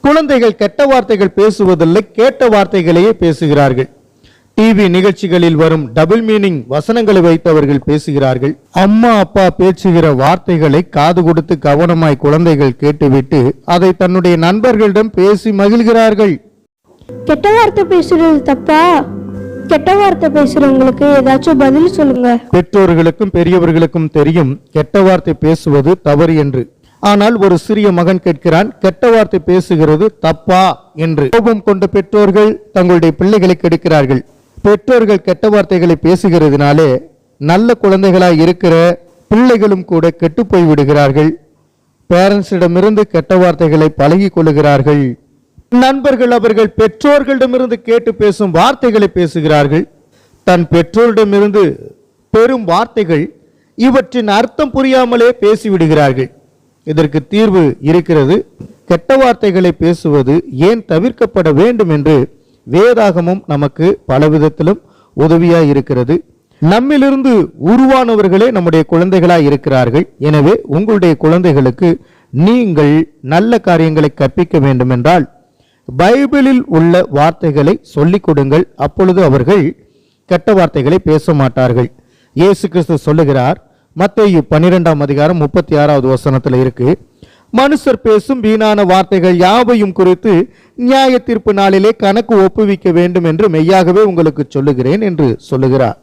குழந்தைகள் கெட்ட வார்த்தைகள் பேசுவதில்லை, கேட்ட வார்த்தைகளையே பேசுகிறார்கள். டிவி நிகழ்ச்சிகளில் வரும் டபுள் மீனிங் வசனங்களை வைத்தவர்கள் பேசுகிறார்கள். அம்மா அப்பா பேசுகிற வார்த்தைகளை காது கொடுத்து கவனமாய் குழந்தைகள் கேட்டுவிட்டு அதை தன்னுடைய நண்பர்களிடம் பேசி மகிழ்கிறார்கள். கெட்ட வார்த்தை பேசுறது தப்பா? கெட்ட வார்த்தை பேசுறவங்களுக்கு ஏதாச்சும் பதில் சொல்லுங்க. பெற்றோர்களுக்கும் பெரியவர்களுக்கும் தெரியும் கெட்ட வார்த்தை பேசுவது தவறு என்று. ஆனால் ஒரு சிறிய மகன் கேட்கிறான், கெட்ட வார்த்தை பேசுகிறது தப்பா என்று. கோபம் கொண்ட பெற்றோர்கள் தங்களுடைய பிள்ளைகளை கெடுக்கிறார்கள். பெற்றோர்கள் கெட்ட வார்த்தைகளை பேசுகிறதுனாலே நல்ல குழந்தைகளாய் இருக்கிற பிள்ளைகளும் கூட கெட்டு போய் விடுகிறார்கள். பேரண்ட்ஸிடமிருந்து கெட்ட வார்த்தைகளை பழகி கொள்ளுகிறார்கள். நண்பர்கள் அவர்கள் பெற்றோர்களிடமிருந்து கேட்டு பேசும் வார்த்தைகளை பேசுகிறார்கள். தன் பெற்றோரிடமிருந்து பெறும் வார்த்தைகள் இவற்றின் அர்த்தம் புரியாமலே பேசிவிடுகிறார்கள். இதற்கு தீர்வு இருக்கிறது. கெட்ட வார்த்தைகளை பேசுவது ஏன் தவிர்க்கப்பட வேண்டும் என்று வேதாகமும் நமக்கு பலவிதத்திலும் உதவியாய் இருக்கிறது. நம்மிலிருந்து உருவானவர்களே நம்முடைய குழந்தைகளாய் இருக்கிறார்கள். எனவே உங்களுடைய குழந்தைகளுக்கு நீங்கள் நல்ல காரியங்களை கற்பிக்க வேண்டும் என்றால் பைபிளில் உள்ள வார்த்தைகளை சொல்லிக் கொடுங்கள். அப்பொழுது அவர்கள் கெட்ட வார்த்தைகளை பேச மாட்டார்கள். இயேசு கிறிஸ்து சொல்லுகிறார், மத்தேயு 12:36 வசனத்தில் இருக்கு, மனுஷர் பேசும் வீணான வார்த்தைகள் யாவையும் குறித்து நியாய தீர்ப்பு நாளிலே கணக்கு ஒப்புவிக்க வேண்டும் என்று மெய்யாகவே உங்களுக்கு சொல்லுகிறேன் என்று சொல்லுகிறார்.